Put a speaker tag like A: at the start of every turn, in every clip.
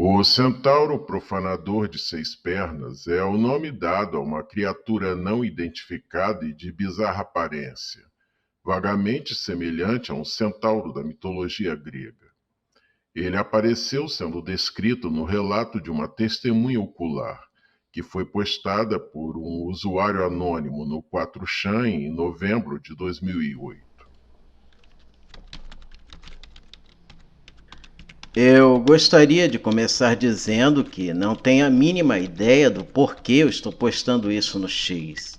A: O centauro profanador de 6 pernas é o nome dado a uma criatura não identificada e de bizarra aparência, vagamente semelhante a um centauro da mitologia grega. Ele apareceu sendo descrito no relato de uma testemunha ocular, que foi postada por um usuário anônimo no 4chan em novembro de 2008.
B: Eu gostaria de começar dizendo que não tenho a mínima ideia do porquê eu estou postando isso no X,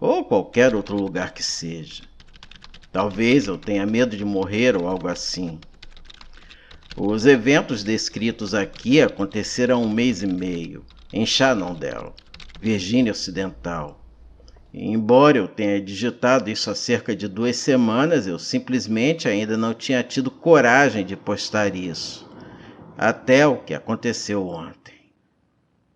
B: ou qualquer outro lugar que seja. Talvez eu tenha medo de morrer ou algo assim. Os eventos descritos aqui aconteceram há 1 mês e meio, em Shenandoah, Virgínia Ocidental. E embora eu tenha digitado isso há cerca de 2 semanas, eu simplesmente ainda não tinha tido coragem de postar isso. Até o que aconteceu ontem.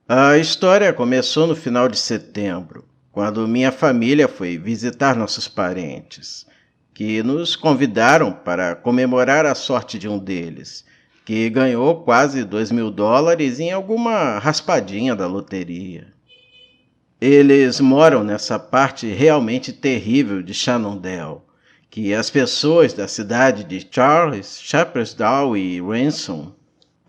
B: A história começou no final de setembro, quando minha família foi visitar nossos parentes, que nos convidaram para comemorar a sorte de um deles, que ganhou quase $2.000 em alguma raspadinha da loteria. Eles moram nessa parte realmente terrível de Shenandoah, que as pessoas da cidade de Charles, Shepherdstown e Ransom,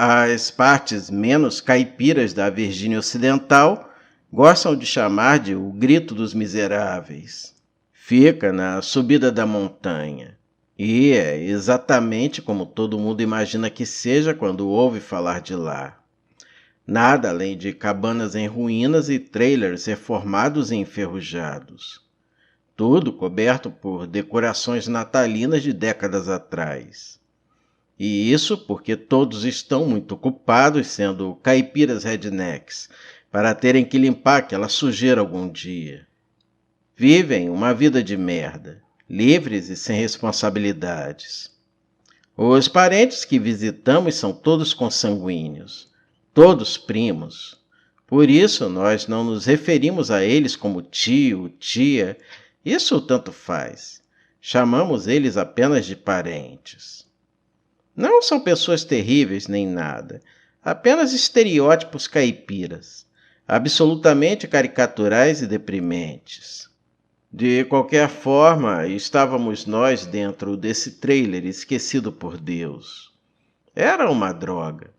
B: as partes menos caipiras da Virgínia Ocidental, gostam de chamar de o Grito dos Miseráveis. Fica na subida da montanha. E é exatamente como todo mundo imagina que seja quando ouve falar de lá. Nada além de cabanas em ruínas e trailers reformados e enferrujados. Tudo coberto por decorações natalinas de décadas atrás. E isso porque todos estão muito ocupados sendo caipiras rednecks, para terem que limpar aquela sujeira algum dia. Vivem uma vida de merda, livres e sem responsabilidades. Os parentes que visitamos são todos consanguíneos, todos primos. Por isso nós não nos referimos a eles como tio, tia, isso tanto faz. Chamamos eles apenas de parentes. Não são pessoas terríveis nem nada, apenas estereótipos caipiras, absolutamente caricaturais e deprimentes. De qualquer forma, estávamos nós dentro desse trailer esquecido por Deus. Era uma droga.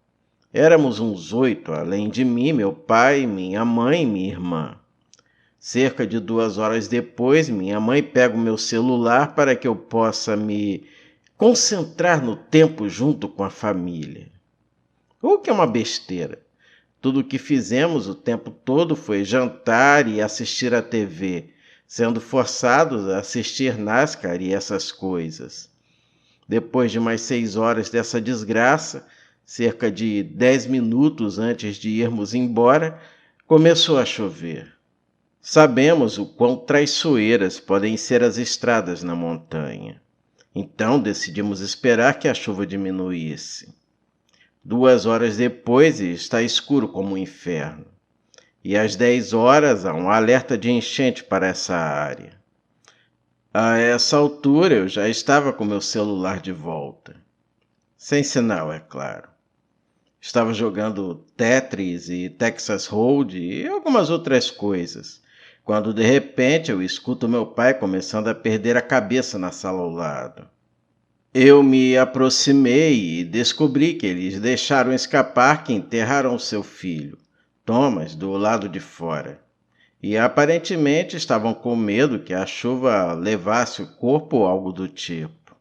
B: Éramos uns 8, além de mim, meu pai, minha mãe e minha irmã. Cerca de 2 horas depois, minha mãe pega o meu celular para que eu possa me concentrar no tempo junto com a família. O que é uma besteira. Tudo o que fizemos o tempo todo foi jantar e assistir à TV, sendo forçados a assistir NASCAR e essas coisas. Depois de mais 6 horas dessa desgraça, cerca de 10 minutos antes de irmos embora, começou a chover. Sabemos o quão traiçoeiras podem ser as estradas na montanha. Então decidimos esperar que a chuva diminuísse. 2 horas depois está escuro como um inferno. E às 10 horas há um alerta de enchente para essa área. A essa altura eu já estava com meu celular de volta. Sem sinal, é claro. Estava jogando Tetris e Texas Hold e algumas outras coisas, quando de repente eu escuto meu pai começando a perder a cabeça na sala ao lado. Eu me aproximei e descobri que eles deixaram escapar que enterraram seu filho, Thomas, do lado de fora. E aparentemente estavam com medo que a chuva levasse o corpo ou algo do tipo.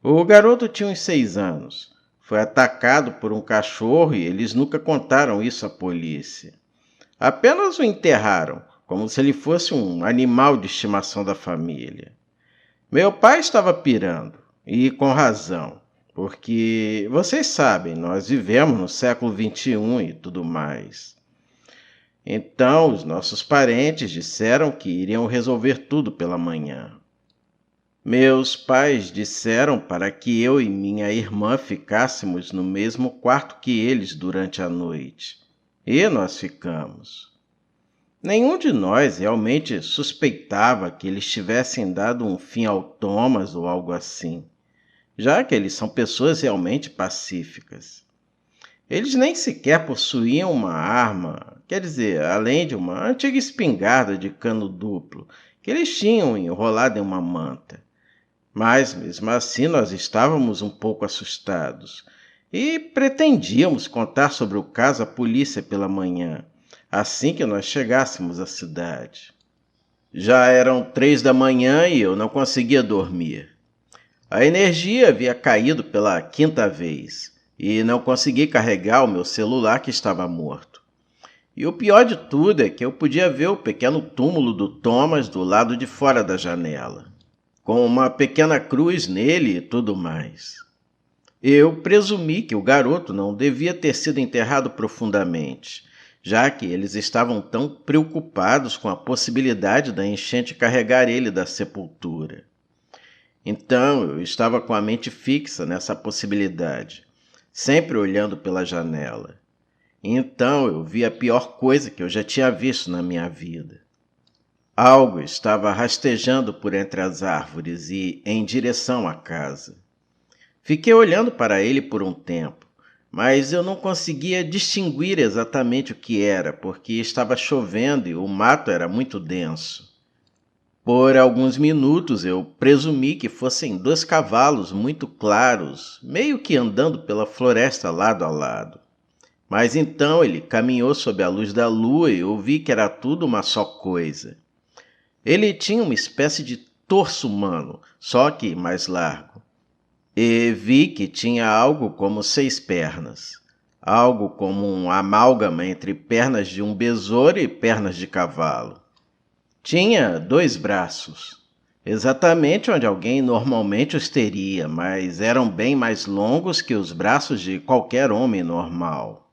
B: O garoto tinha uns 6 anos. Foi atacado por um cachorro e eles nunca contaram isso à polícia. Apenas o enterraram, como se ele fosse um animal de estimação da família. Meu pai estava pirando, e com razão, porque, vocês sabem, nós vivemos no século XXI e tudo mais. Então, os nossos parentes disseram que iriam resolver tudo pela manhã. Meus pais disseram para que eu e minha irmã ficássemos no mesmo quarto que eles durante a noite. E nós ficamos. Nenhum de nós realmente suspeitava que eles tivessem dado um fim ao Thomas ou algo assim, já que eles são pessoas realmente pacíficas. Eles nem sequer possuíam uma arma, quer dizer, além de uma antiga espingarda de cano duplo, que eles tinham enrolado em uma manta. Mas, mesmo assim, nós estávamos um pouco assustados e pretendíamos contar sobre o caso à polícia pela manhã, assim que nós chegássemos à cidade. Já eram 3 da manhã e eu não conseguia dormir. A energia havia caído pela 5ª vez e não consegui carregar o meu celular que estava morto. E o pior de tudo é que eu podia ver o pequeno túmulo do Thomas do lado de fora da janela, com uma pequena cruz nele e tudo mais. Eu presumi que o garoto não devia ter sido enterrado profundamente, já que eles estavam tão preocupados com a possibilidade da enchente carregar ele da sepultura. Então eu estava com a mente fixa nessa possibilidade, sempre olhando pela janela. Então eu vi a pior coisa que eu já tinha visto na minha vida. Algo estava rastejando por entre as árvores e em direção à casa. Fiquei olhando para ele por um tempo, mas eu não conseguia distinguir exatamente o que era, porque estava chovendo e o mato era muito denso. Por alguns minutos eu presumi que fossem 2 cavalos muito claros, meio que andando pela floresta lado a lado. Mas então ele caminhou sob a luz da lua e eu vi que era tudo uma só coisa. Ele tinha uma espécie de torso humano, só que mais largo. E vi que tinha algo como 6 pernas, algo como um amálgama entre pernas de um besouro e pernas de cavalo. Tinha 2 braços, exatamente onde alguém normalmente os teria, mas eram bem mais longos que os braços de qualquer homem normal.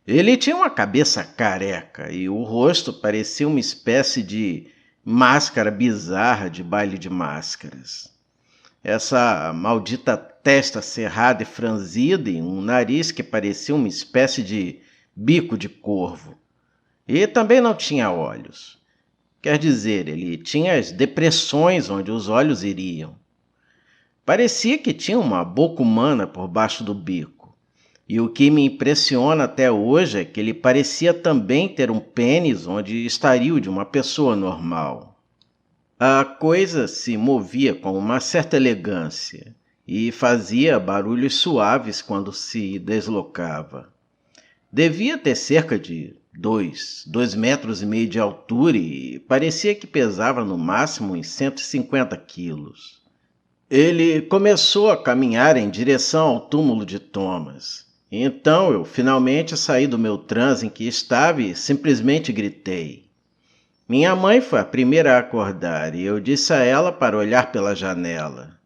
B: Ele tinha uma cabeça careca e o rosto parecia uma espécie de máscara bizarra de baile de máscaras. Essa maldita testa cerrada e franzida e um nariz que parecia uma espécie de bico de corvo. E também não tinha olhos. Quer dizer, ele tinha as depressões onde os olhos iriam. Parecia que tinha uma boca humana por baixo do bico. E o que me impressiona até hoje é que ele parecia também ter um pênis onde estaria o de uma pessoa normal. A coisa se movia com uma certa elegância e fazia barulhos suaves quando se deslocava. Devia ter cerca de 2,5 metros de altura e parecia que pesava no máximo uns 150 quilos. Ele começou a caminhar em direção ao túmulo de Thomas. Então eu finalmente saí do meu transe em que estava e simplesmente gritei. Minha mãe foi a primeira a acordar e eu disse a ela para olhar pela janela.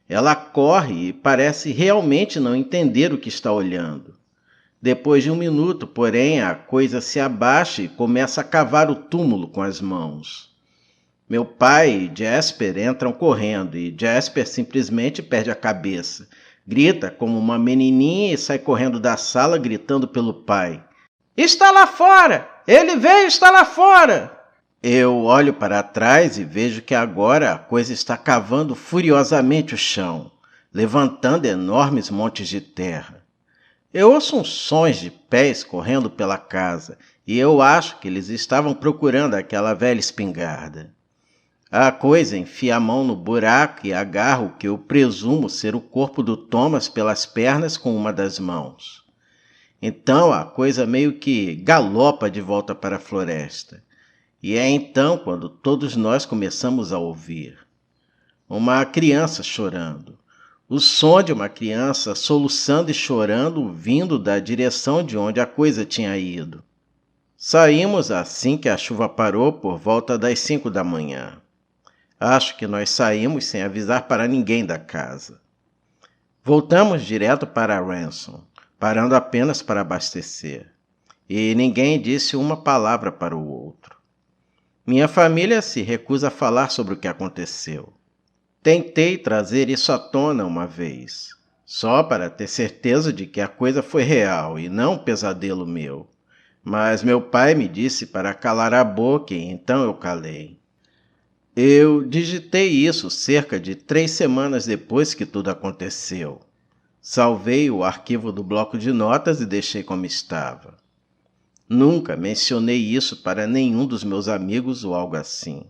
B: Ela corre e parece realmente não entender o que está olhando. Depois de 1 minuto, porém, a coisa se abaixa e começa a cavar o túmulo com as mãos. Meu pai e Jasper entram correndo e Jasper simplesmente perde a cabeça. Grita como uma menininha e sai correndo da sala gritando pelo pai. Está lá fora! Ele veio, está lá fora! Eu olho para trás e vejo que agora a coisa está cavando furiosamente o chão, levantando enormes montes de terra. Eu ouço uns sons de pés correndo pela casa e eu acho que eles estavam procurando aquela velha espingarda. A coisa enfia a mão no buraco e agarra o que eu presumo ser o corpo do Thomas pelas pernas com uma das mãos. Então a coisa meio que galopa de volta para a floresta. E é então quando todos nós começamos a ouvir. Uma criança chorando. O som de uma criança soluçando e chorando vindo da direção de onde a coisa tinha ido. Saímos assim que a chuva parou por volta das 5 da manhã. Acho que nós saímos sem avisar para ninguém da casa. Voltamos direto para Ransom, parando apenas para abastecer. E ninguém disse uma palavra para o outro. Minha família se recusa a falar sobre o que aconteceu. Tentei trazer isso à tona uma vez, só para ter certeza de que a coisa foi real e não um pesadelo meu. Mas meu pai me disse para calar a boca e então eu calei. Eu digitei isso cerca de 3 semanas depois que tudo aconteceu. Salvei o arquivo do bloco de notas e deixei como estava. Nunca mencionei isso para nenhum dos meus amigos ou algo assim.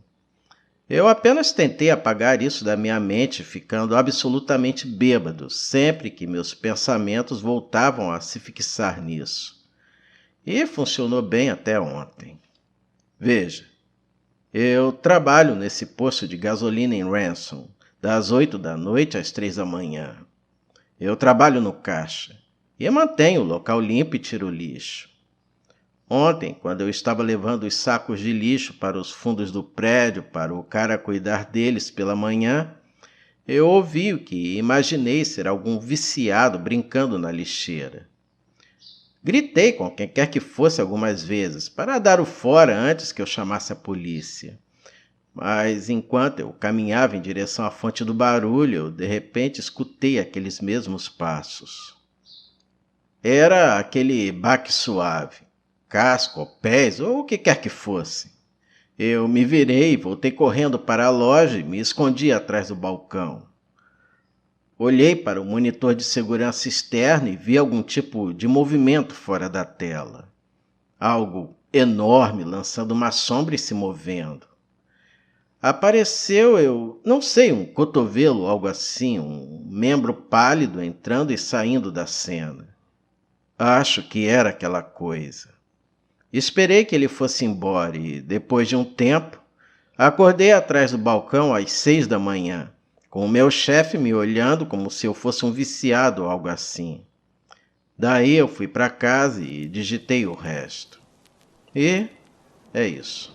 B: Eu apenas tentei apagar isso da minha mente, ficando absolutamente bêbado sempre que meus pensamentos voltavam a se fixar nisso. E funcionou bem até ontem. Veja, eu trabalho nesse posto de gasolina em Ransom, das 8 da noite às 3 da manhã. Eu trabalho no caixa e mantenho o local limpo e tiro o lixo. Ontem, quando eu estava levando os sacos de lixo para os fundos do prédio para o cara cuidar deles pela manhã, eu ouvi o que imaginei ser algum viciado brincando na lixeira. Gritei com quem quer que fosse algumas vezes para dar o fora antes que eu chamasse a polícia. Mas enquanto eu caminhava em direção à fonte do barulho, eu de repente escutei aqueles mesmos passos. Era aquele baque suave, casco, pés ou o que quer que fosse. Eu me virei, voltei correndo para a loja e me escondi atrás do balcão. Olhei para o monitor de segurança externo e vi algum tipo de movimento fora da tela. Algo enorme lançando uma sombra e se movendo. Apareceu, eu não sei, um cotovelo, algo assim, um membro pálido entrando e saindo da cena. Acho que era aquela coisa. Esperei que ele fosse embora e, depois de um tempo, acordei atrás do balcão às 6 da manhã, com o meu chefe me olhando como se eu fosse um viciado ou algo assim. Daí eu fui para casa e digitei o resto. E é isso.